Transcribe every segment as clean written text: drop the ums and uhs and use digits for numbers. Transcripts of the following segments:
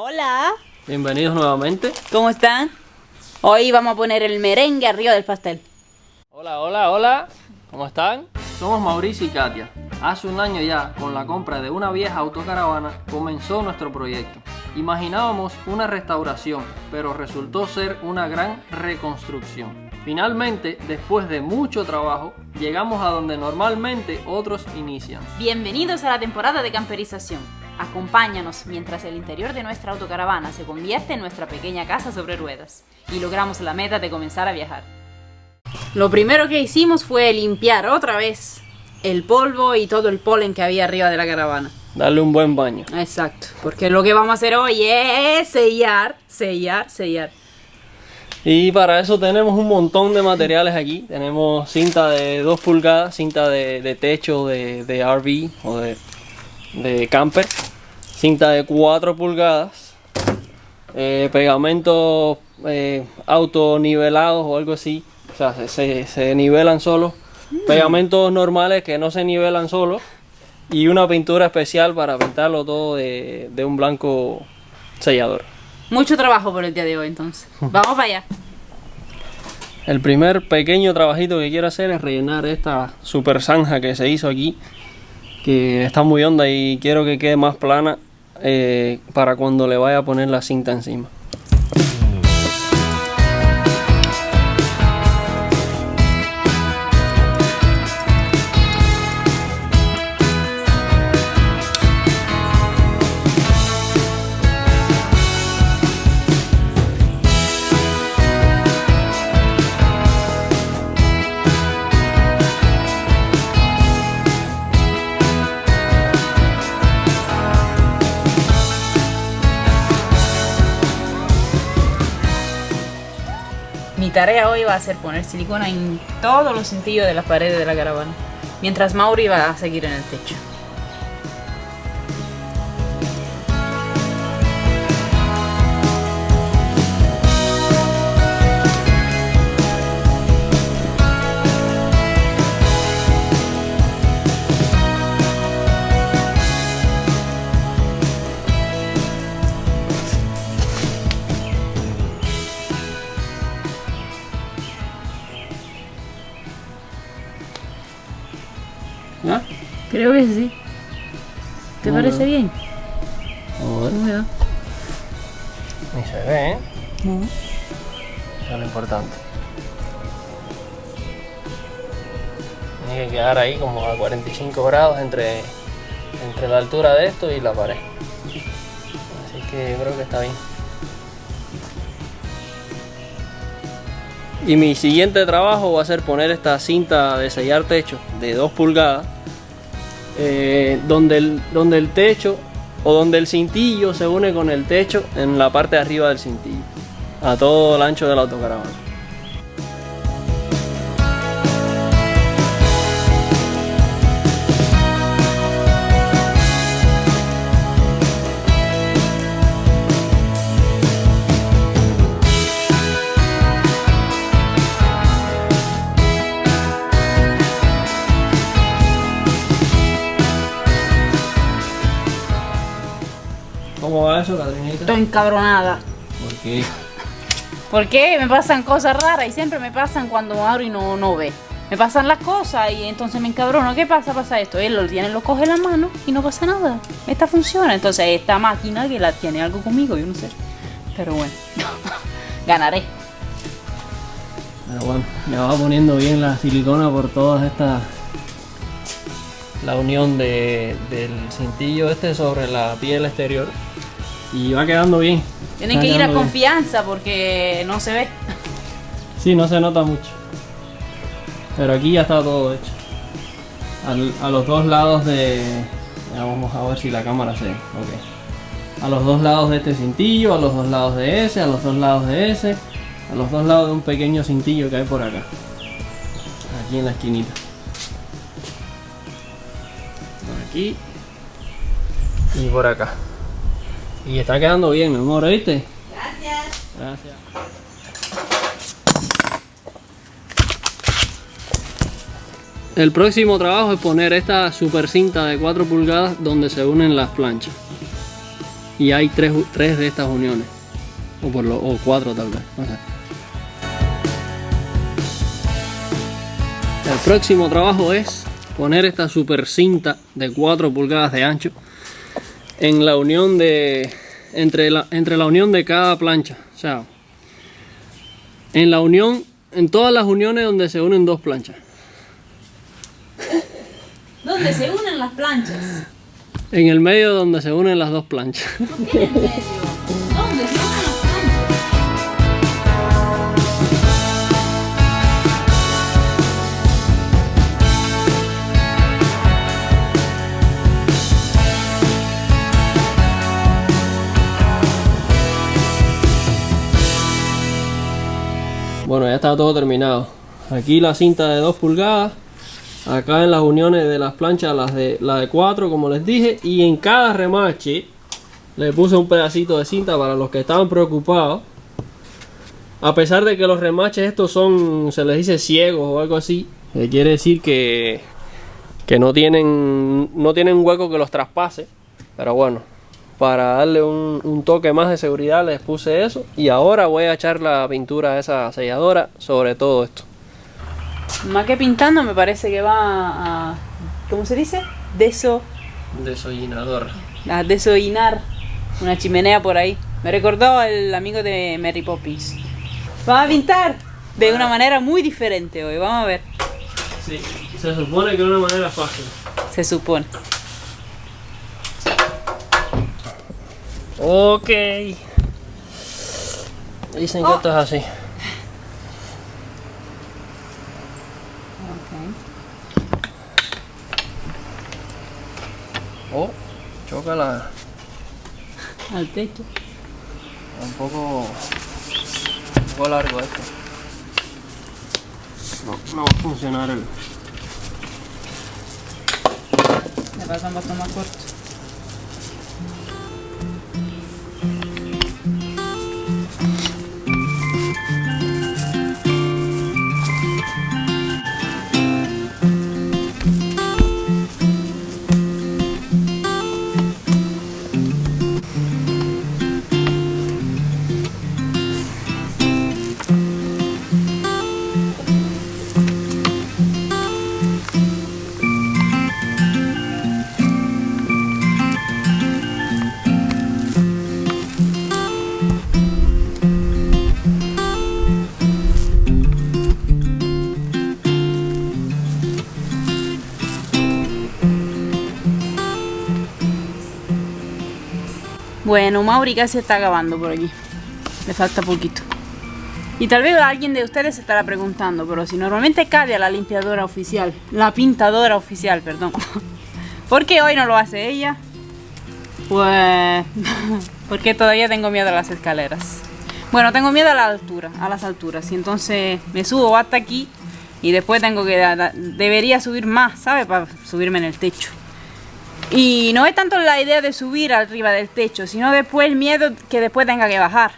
Hola, Bienvenidos nuevamente. ¿cómo están? Hoy vamos a poner el merengue arriba del pastel. Hola. ¿Cómo están? Somos Mauricio y Katia. Hace un año ya, con la compra de una vieja autocaravana, comenzó nuestro proyecto. Imaginábamos una restauración, pero resultó ser una gran reconstrucción. Finalmente, después de mucho trabajo, llegamos a donde normalmente otros inician. Bienvenidos a la temporada de camperización. Acompáñanos mientras el interior de nuestra autocaravana se convierte en nuestra pequeña casa sobre ruedas y logramos la meta de comenzar a viajar. Lo primero que hicimos fue limpiar otra vez el polvo y todo el polen que había arriba de la caravana. Darle un buen baño. Exacto, porque lo que vamos a hacer hoy es sellar. Y para eso tenemos un montón de materiales aquí. Tenemos cinta de 2 pulgadas, cinta de techo de RV o de camper, cinta de 4 pulgadas, pegamentos autonivelados o algo así, o sea, se nivelan solos, pegamentos normales que no se nivelan solos y una pintura especial para pintarlo todo de un blanco sellador. Mucho trabajo por el día de hoy entonces. Vamos para allá. El primer pequeño trabajito que quiero hacer es rellenar esta super zanja que se hizo aquí, que está muy honda y quiero que quede más plana para cuando le vaya a poner la cinta encima. Mi tarea hoy va a ser poner silicona en todos los cintillos de las paredes de la caravana, mientras Mauri va a seguir en el techo. ¿Ya? Creo que sí. ¿Te Bueno. parece bien? Vamos a ver. Mira. Ni se ve, ¿eh? No. Eso es lo importante. Tiene que quedar ahí como a 45 grados entre la altura de esto y la pared. Así que yo creo que está bien. Y mi siguiente trabajo va a ser poner esta cinta de sellar techo de 2 pulgadas donde el techo o donde el cintillo se une con el techo en la parte de arriba del cintillo a todo el ancho de la autocaravana. ¿Cómo va eso, Catrinita? Estoy encabronada. ¿Por qué? ¿Por qué? Me pasan cosas raras y siempre me pasan cuando Mauri no ve. Me pasan las cosas y entonces me encabrono. ¿Qué pasa? Pasa esto. Él lo coge en la mano y no pasa nada. Esta funciona. Entonces esta máquina que la tiene algo conmigo, yo no sé. Pero bueno, ganaré. Pero bueno, ya va poniendo bien la silicona por todas estas. La unión del cintillo este sobre la piel exterior. Y va quedando bien. Tienen Va que ir a quedando bien. confianza porque no se ve. Sí, no se nota mucho. Pero aquí ya está todo hecho. A los dos lados de... Ya vamos a ver si la cámara se ve. Ok. A los dos lados de este cintillo, a los dos lados de ese, a los dos lados de ese, a los dos lados de un pequeño cintillo que hay por acá. Aquí en la esquinita. Por aquí. Y por acá. Y está quedando bien, mi amor, ¿viste? Gracias. El próximo trabajo es poner esta super cinta de 4 pulgadas donde se unen las planchas. y hay tres de estas uniones, o 4 tal vez, no sé. El próximo trabajo es poner esta super cinta de 4 pulgadas de ancho en la unión entre la unión de cada plancha, o sea, en todas las uniones donde se unen 2 planchas. ¿Dónde se unen las planchas? En el medio donde se unen las 2 planchas. ¿Por qué en el medio? ¿Dónde se unen las planchas? Bueno, ya está todo terminado. Aquí la cinta de 2 pulgadas. Acá en las uniones de las planchas la de 4, como les dije. Y en cada remache le puse un pedacito de cinta para los que estaban preocupados. A pesar de que los remaches estos son, se les dice ciegos o algo así. Quiere decir que no tienen hueco que los traspase. Pero bueno, para darle un toque más de seguridad les puse eso. Y ahora voy a echar la pintura a esa selladora sobre todo esto. Más que pintando, me parece que va a... ¿Cómo se dice? Desollinador. A desollinar una chimenea por ahí. Me recordó al amigo de Mary Poppins. Vamos a pintar de una manera muy diferente hoy. Vamos a ver. Sí, se supone que de una manera fácil. Se supone. Ok. Dicen que esto es así. Oh, chócala. Al techo. Un poco largo esto. No va a funcionar el... Le pasa un botón más corto. Bueno, Mauri casi está acabando por aquí. Le falta poquito. Y tal vez alguien de ustedes se estará preguntando, pero si normalmente Katia la limpiadora oficial, la pintadora oficial, perdón, ¿por qué hoy no lo hace ella? Pues porque todavía tengo miedo a las escaleras. Bueno, tengo miedo a las alturas, y entonces me subo hasta aquí y después tengo que debería subir más, ¿sabes? Para subirme en el techo. Y no es tanto la idea de subir arriba del techo, sino después el miedo que después tenga que bajar.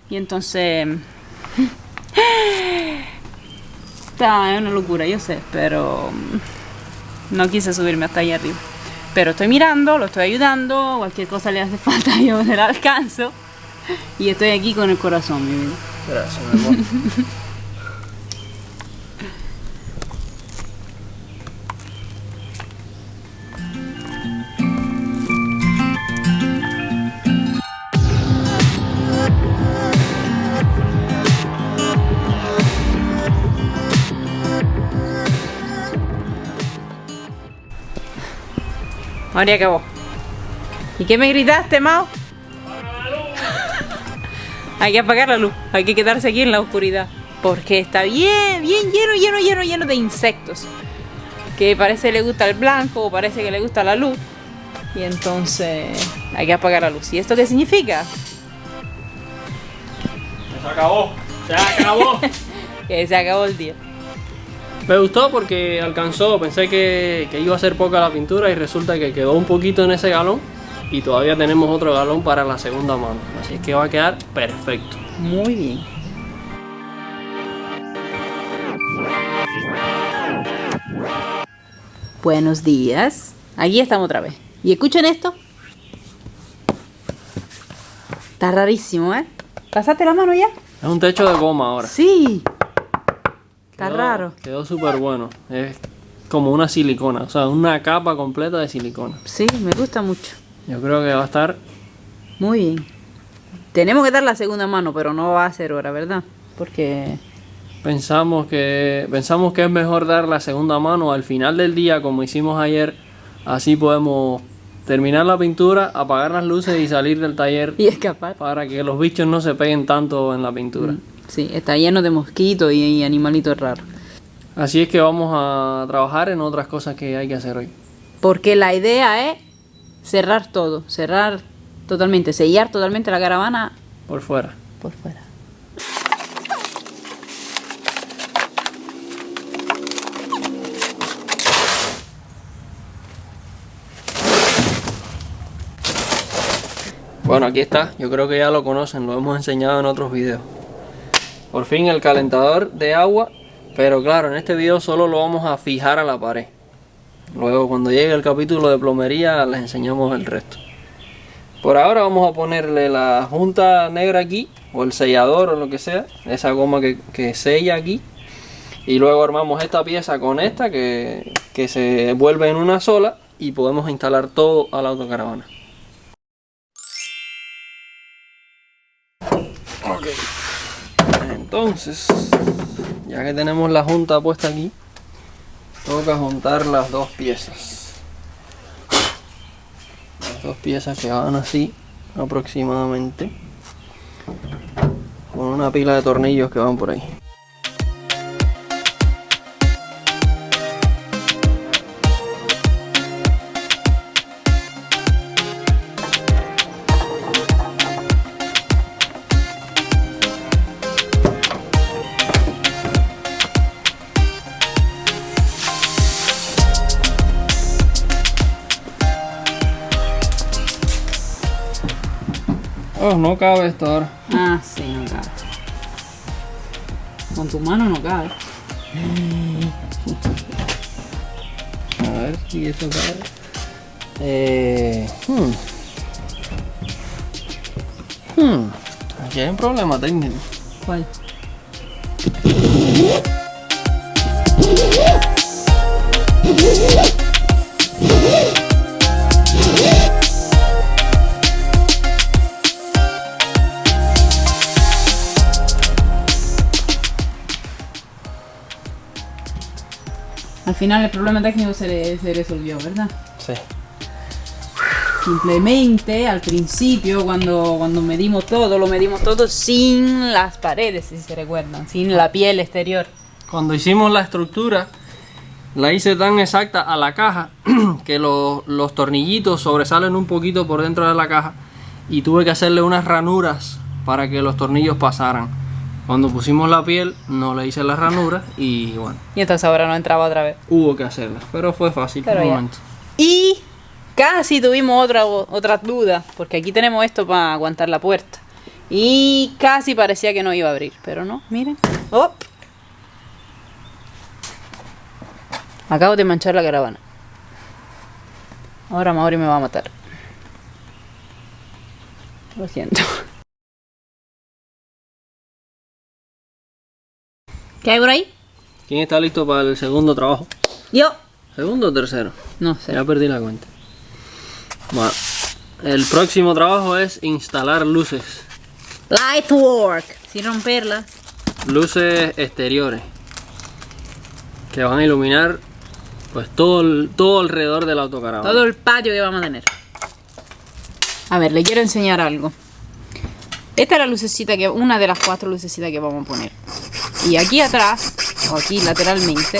Y entonces... es una locura, yo sé, pero no quise subirme hasta allá arriba. Pero estoy mirando, lo estoy ayudando, cualquier cosa le hace falta, yo me la alcanzo. Y estoy aquí con el corazón, mi vida. Gracias, mi amor. Ahora ya acabó. ¿Y qué me gritaste, Mao? Hay que apagar la luz, hay que quedarse aquí en la oscuridad. Porque está bien lleno de insectos. Que parece que le gusta el blanco o parece que le gusta la luz. Y entonces hay que apagar la luz. ¿Y esto qué significa? Se acabó. Se acabó. Que se acabó el día. Me gustó porque alcanzó, pensé que iba a ser poca la pintura y resulta que quedó un poquito en ese galón y todavía tenemos otro galón para la segunda mano, así es que va a quedar perfecto. Muy bien. Buenos días. Aquí estamos otra vez. ¿Y escuchen esto? Está rarísimo, ¿eh? ¿Pasaste la mano ya? Es un techo de goma ahora. Sí. Está raro. Quedó súper bueno. Es como una silicona, o sea, una capa completa de silicona. Sí, me gusta mucho. Yo creo que va a estar... Muy bien. Tenemos que dar la segunda mano, pero no va a ser hora, ¿verdad? Porque... Pensamos que es mejor dar la segunda mano al final del día, como hicimos ayer. Así podemos terminar la pintura, apagar las luces y salir del taller. Y escapar. Para que los bichos no se peguen tanto en la pintura. Sí, está lleno de mosquitos y animalitos raros. Así es que vamos a trabajar en otras cosas que hay que hacer hoy. Porque la idea es cerrar todo, cerrar totalmente, sellar totalmente la caravana Por fuera. por fuera. Bueno, aquí está. Yo creo que ya lo conocen, lo hemos enseñado en otros videos. Por fin el calentador de agua, pero claro, en este video solo lo vamos a fijar a la pared. Luego cuando llegue el capítulo de plomería les enseñamos el resto. Por ahora vamos a ponerle la junta negra aquí, o el sellador o lo que sea, esa goma que sella aquí. Y luego armamos esta pieza con esta que se vuelve en una sola y podemos instalar todo a la autocaravana. Ok. Entonces, ya que tenemos la junta puesta aquí, toca juntar las dos piezas. Las dos piezas que van así aproximadamente, con una pila de tornillos que van por ahí. Oh, no cabe esto ahora. Ah, sí, no cabe. Con tu mano no cabe. A ver si esto cabe. Aquí hay un problema técnico. ¿Cuál? Al final el problema técnico se resolvió, ¿verdad? Sí. Simplemente al principio cuando medimos todo, lo medimos todo sin las paredes, si se recuerdan, sin la piel exterior. Cuando hicimos la estructura, la hice tan exacta a la caja que los tornillitos sobresalen un poquito por dentro de la caja y tuve que hacerle unas ranuras para que los tornillos pasaran. Cuando pusimos la piel no le hice las ranuras y bueno. Y entonces ahora no entraba otra vez. Hubo que hacerlas, pero fue fácil por un momento. Y casi tuvimos otras dudas, porque aquí tenemos esto para aguantar la puerta. Y casi parecía que no iba a abrir, pero no, miren. ¡Oh! Acabo de manchar la caravana. Ahora Mauri me va a matar. Lo siento. ¿Qué hay por ahí? ¿Quién está listo para el segundo trabajo? Yo. ¿Segundo o tercero? No sé. Ya perdí la cuenta. Bueno, el próximo trabajo es instalar luces. Light work. Sin romperlas. Luces exteriores que van a iluminar pues todo alrededor de la autocaravana. Todo el patio que vamos a tener. A ver, le quiero enseñar algo. Esta es la lucecita una de las 4 lucecitas que vamos a poner. Y aquí atrás, o aquí lateralmente,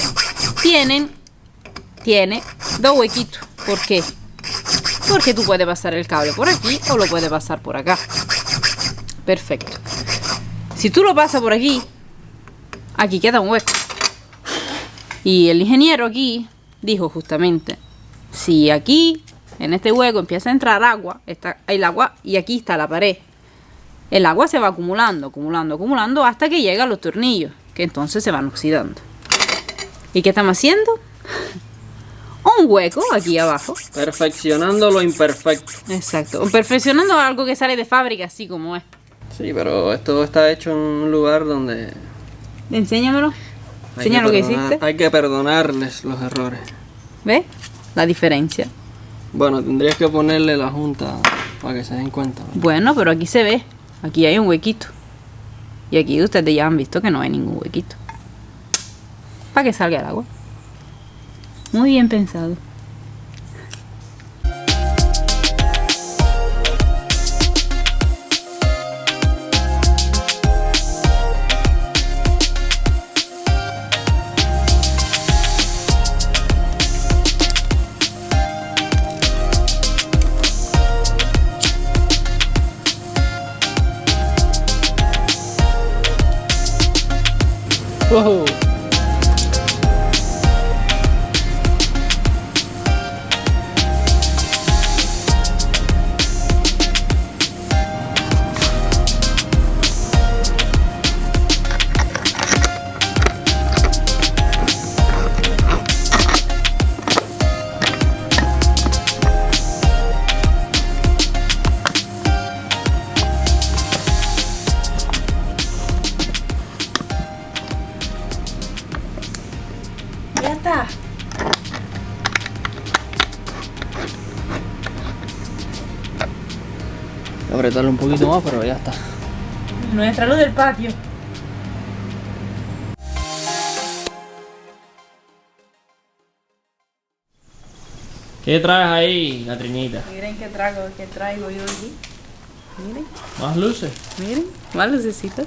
tiene 2 huequitos. ¿Por qué? Porque tú puedes pasar el cable por aquí o lo puedes pasar por acá. Perfecto. Si tú lo pasas por aquí, aquí queda un hueco. Y el ingeniero aquí dijo justamente, si aquí, en este hueco, empieza a entrar agua, está el agua y aquí está la pared. El agua se va acumulando hasta que llega a los tornillos, que entonces se van oxidando. ¿Y qué estamos haciendo? un hueco aquí abajo. Perfeccionando lo imperfecto. Exacto. Perfeccionando algo que sale de fábrica así como es. Sí, pero esto está hecho en un lugar donde... Enséñamelo. Enseña lo que hiciste. Hay que perdonarles los errores. ¿Ves? La diferencia. Bueno, tendrías que ponerle la junta para que se den cuenta, ¿no? Bueno, pero aquí se ve. Aquí hay un huequito. Y aquí ustedes ya han visto que no hay ningún huequito. Para que salga el agua. Muy bien pensado. ¡Wow! Ya está. Voy a apretarlo un poquito más, pero ya está. Nuestra luz del patio. ¿Qué traes ahí, Catrinita? Miren qué traigo yo aquí. Miren, ¿Más luces? miren, más lucecitas.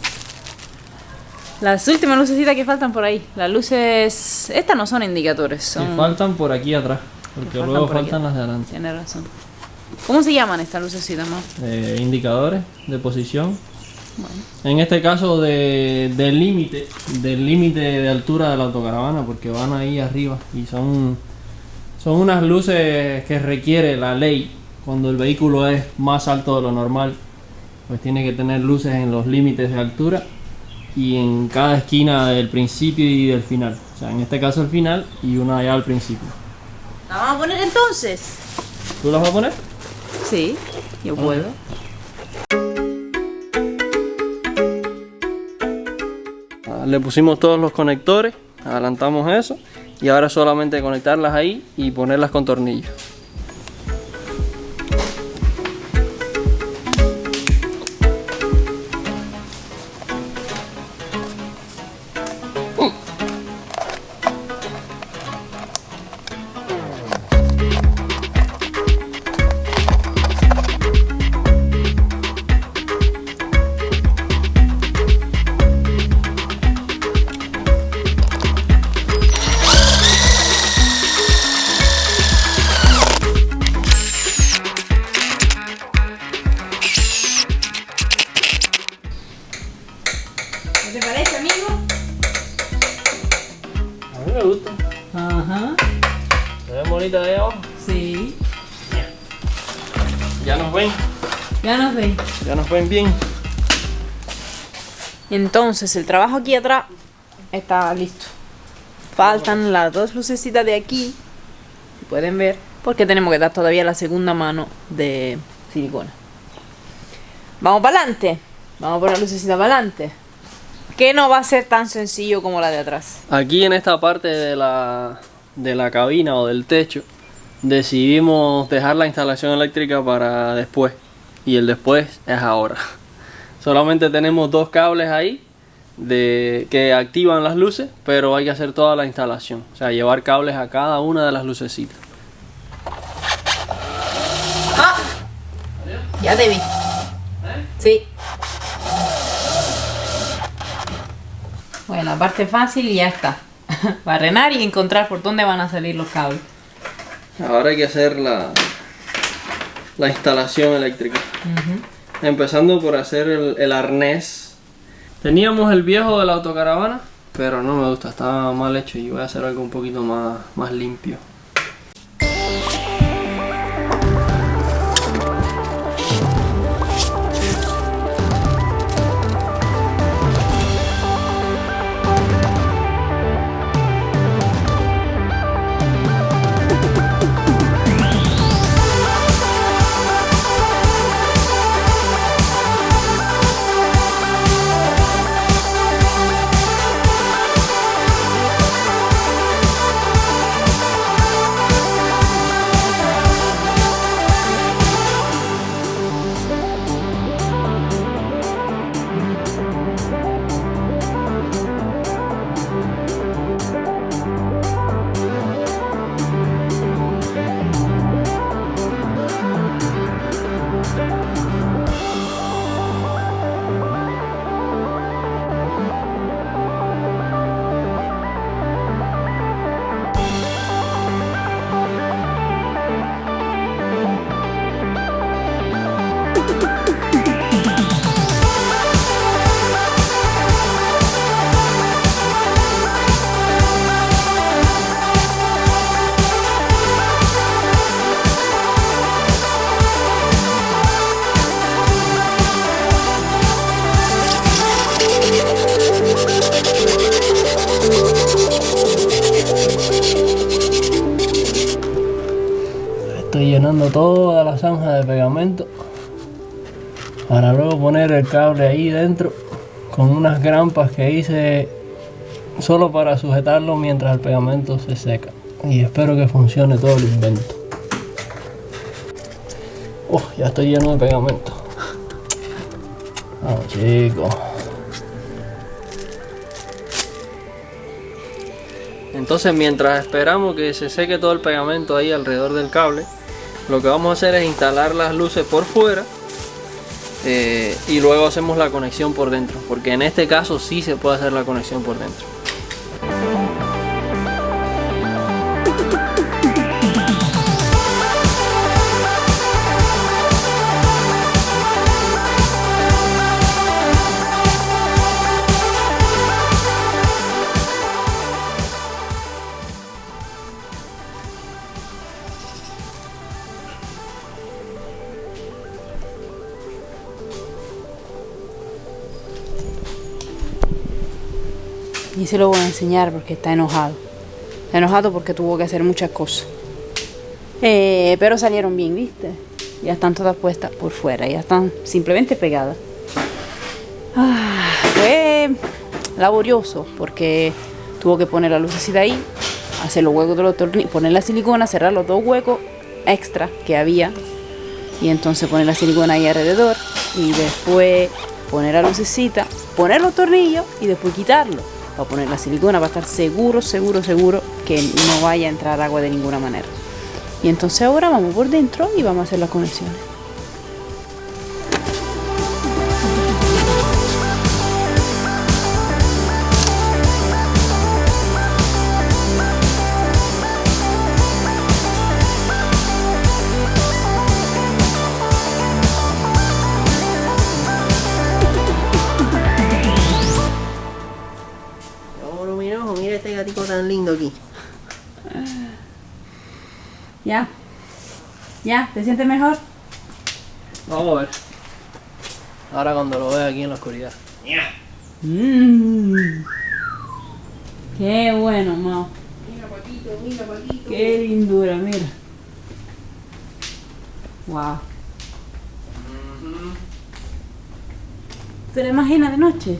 Las últimas lucecitas que faltan por ahí. Las luces, estas no son indicadores, son... Que faltan por aquí atrás, porque faltan luego por aquí. faltan las de adelante. Tienes razón. ¿Cómo se llaman estas lucecitas, más? Indicadores de posición. En este caso del límite de altura de la autocaravana, porque van ahí arriba y son unas luces que requiere la ley. Cuando el vehículo es más alto de lo normal, pues tiene que tener luces en los límites de altura y en cada esquina del principio y del final. O sea, en este caso el final y una allá al principio. ¿La vamos a poner entonces? ¿Tú las vas a poner? Sí, yo puedo. Le pusimos todos los conectores, adelantamos eso y ahora es solamente conectarlas ahí y ponerlas con tornillos. ¿Qué te parece, amigo? A mí me gusta. Ajá. ¿Se ve bonita de ahí abajo? Sí. Ya nos ven. Ya nos ven. Ya nos ven bien. Entonces, el trabajo aquí atrás está listo. Faltan las dos lucecitas de aquí. Si pueden ver. Porque tenemos que dar todavía la segunda mano de silicona. Vamos para adelante. Vamos a poner la lucecita para adelante. Que no va a ser tan sencillo como la de atrás. Aquí en esta parte de la cabina o del techo decidimos dejar la instalación eléctrica para después. Y el después es ahora. Solamente tenemos dos cables ahí que activan las luces, pero hay que hacer toda la instalación. O sea, llevar cables a cada una de las lucecitas. ¡Ah! Ya te vi. Sí. Bueno, la parte fácil y ya está. Barrenar y encontrar por dónde van a salir los cables. Ahora hay que hacer la instalación eléctrica. Empezando por hacer el arnés. Teníamos el viejo de la autocaravana, pero no me gusta, estaba mal hecho y voy a hacer algo un poquito más limpio. pegando toda la zanja de pegamento para luego poner el cable ahí dentro con unas grampas que hice solo para sujetarlo mientras el pegamento se seca, y espero que funcione todo el invento. Ya estoy lleno de pegamento. Vamos, chicos. Entonces, mientras esperamos que se seque todo el pegamento ahí alrededor del cable, lo que vamos a hacer es instalar las luces por fuera y luego hacemos la conexión por dentro, porque en este caso sí se puede hacer la conexión por dentro. Y se lo voy a enseñar porque está enojado. Está enojado porque tuvo que hacer muchas cosas. Pero salieron bien, ¿viste? Ya están todas puestas por fuera. Ya están simplemente pegadas. Fue laborioso porque tuvo que poner la lucecita ahí, hacer los huecos de los tornillos, poner la silicona, cerrar los 2 huecos extra que había. Y entonces poner la silicona ahí alrededor. Y después poner la lucecita, poner los tornillos y después quitarlo. Para poner la silicona para estar seguro que no vaya a entrar agua de ninguna manera. Y entonces ahora vamos por dentro y vamos a hacer las conexiones. Mira este gatito tan lindo aquí. Ya, ¿te sientes mejor? Vamos a ver. Ahora cuando lo vea aquí en la oscuridad. Qué bueno, Mao. Mira, Paquito. Qué lindura, mira. Wow. ¿Te lo imaginas de noche?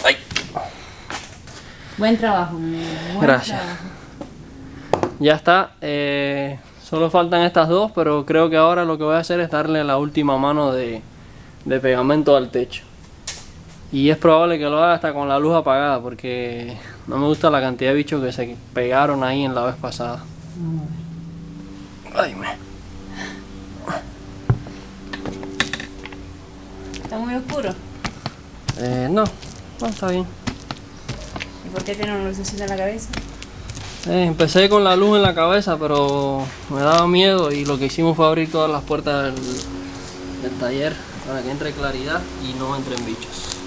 Ay. Buen trabajo, mi amigo. Gracias. Trabajo. Ya está. Solo faltan estas dos, pero creo que ahora lo que voy a hacer es darle la última mano de pegamento al techo. Y es probable que lo haga hasta con la luz apagada, porque no me gusta la cantidad de bichos que se pegaron ahí en la vez pasada. Ay, ¿Está muy oscuro? No, está bien. ¿Y por qué tiene una lucecita en la cabeza? Empecé con la luz en la cabeza, pero me daba miedo y lo que hicimos fue abrir todas las puertas del taller para que entre claridad y no entren bichos.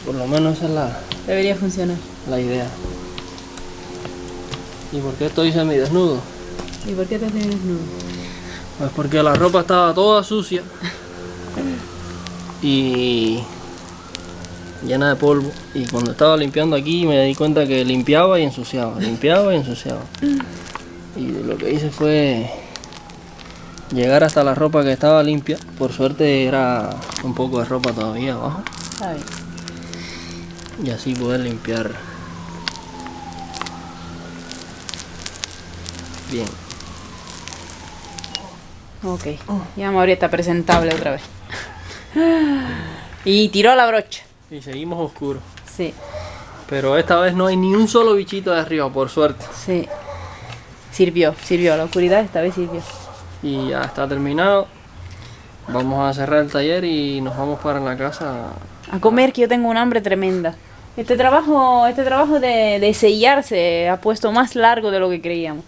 Por lo menos esa es Debería funcionar. la idea. ¿Y por qué estoy semidesnudo? ¿Y por qué te haces desnudo? Pues porque la ropa estaba toda sucia y llena de polvo, y cuando estaba limpiando aquí me di cuenta que limpiaba y ensuciaba. Y lo que hice fue llegar hasta la ropa que estaba limpia. Por suerte era un poco de ropa todavía abajo. Está bien. Y así poder limpiar bien. Ok. Ya Mauri está presentable otra vez. Y tiró la brocha. Y seguimos oscuros. Sí, Pero esta vez no hay ni un solo bichito de arriba, por suerte. sí. Sirvió. La oscuridad esta vez sirvió. Y ya está terminado. Vamos a cerrar el taller y nos vamos para la casa. A comer, que yo tengo un hambre tremenda. Este trabajo de sellar se ha puesto más largo de lo que creíamos.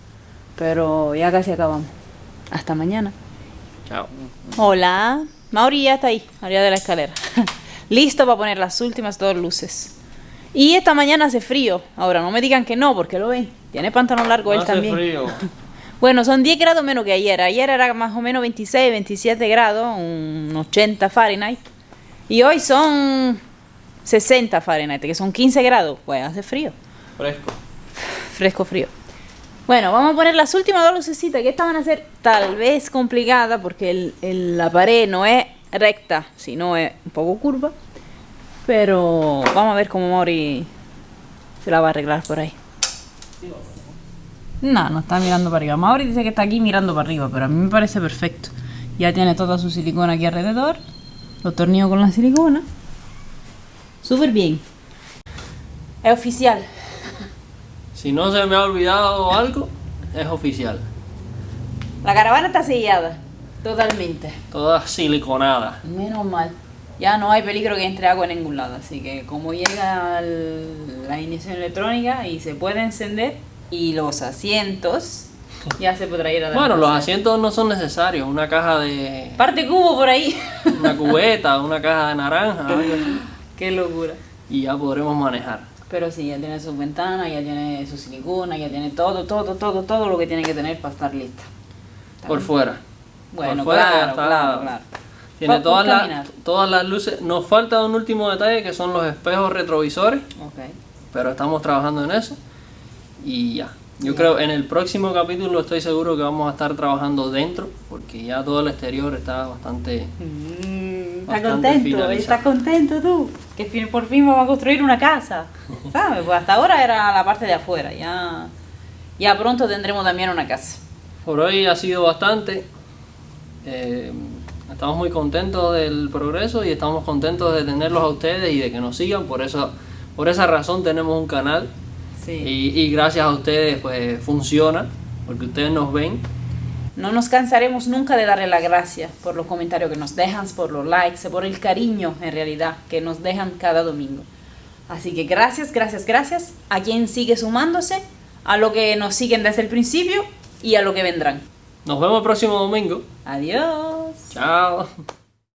Pero ya casi acabamos. Hasta mañana. Chao. Hola. Mauri ya está ahí, arriba de la escalera. Listo para poner las últimas 2 luces. Y esta mañana hace frío. Ahora no me digan que no, porque lo ven. Tiene pantalón largo él Hace también. frío. Bueno, son 10 grados menos que ayer. Ayer era más o menos 26, 27 grados, un 80 Fahrenheit. Y hoy son 60 Fahrenheit, que son 15 grados. Pues hace frío. Fresco. fresco frío. Bueno, vamos a poner las últimas dos lucecitas, que estas van a ser tal vez complicadas porque la pared no es recta, sino es un poco curva. Pero vamos a ver cómo Mauri se la va a arreglar por ahí. No está mirando para arriba. Mauri dice que está aquí mirando para arriba, pero a mí me parece perfecto. Ya tiene toda su silicona aquí alrededor. Los tornillos con la silicona. Súper bien. Es oficial. Si no se me ha olvidado algo, es oficial. La caravana está sellada. Totalmente. Toda siliconada. Menos mal. Ya no hay peligro que entre agua en ningún lado. Así que como llega la inyección electrónica y se puede encender, y los asientos, ya se podrá ir a la Bueno, los casa. asientos no son necesarios. Una caja de... Parte cubo por ahí. Una cubeta, una caja de naranja, algo así. Qué locura. Y ya podremos manejar. Pero sí, ya tiene sus ventanas, ya tiene su silicona, ya tiene todo lo que tiene que tener para estar lista. Por fuera. Bueno, Por fuera ya claro, está. claro. Tiene Vamos a caminar. todas las luces. Nos falta un último detalle que son los espejos retrovisores. Ok. Pero estamos trabajando en eso. Y ya. Yo creo en el próximo capítulo estoy seguro que vamos a estar trabajando dentro. Porque ya todo el exterior está bastante... Está Bastante contento, finalizado. estás contento tú, que por fin vamos a construir una casa, ¿sabes? Pues hasta ahora era la parte de afuera, ya pronto tendremos también una casa. Por hoy ha sido bastante. Estamos muy contentos del progreso y estamos contentos de tenerlos a ustedes y de que nos sigan. Por esa razón tenemos un canal. Sí. Y gracias a ustedes pues funciona, porque ustedes nos ven. No nos cansaremos nunca de darle las gracias por los comentarios que nos dejan, por los likes, por el cariño en realidad que nos dejan cada domingo. Así que gracias a quien sigue sumándose, a lo que nos siguen desde el principio y a lo que vendrán. Nos vemos el próximo domingo. Adiós. Chao.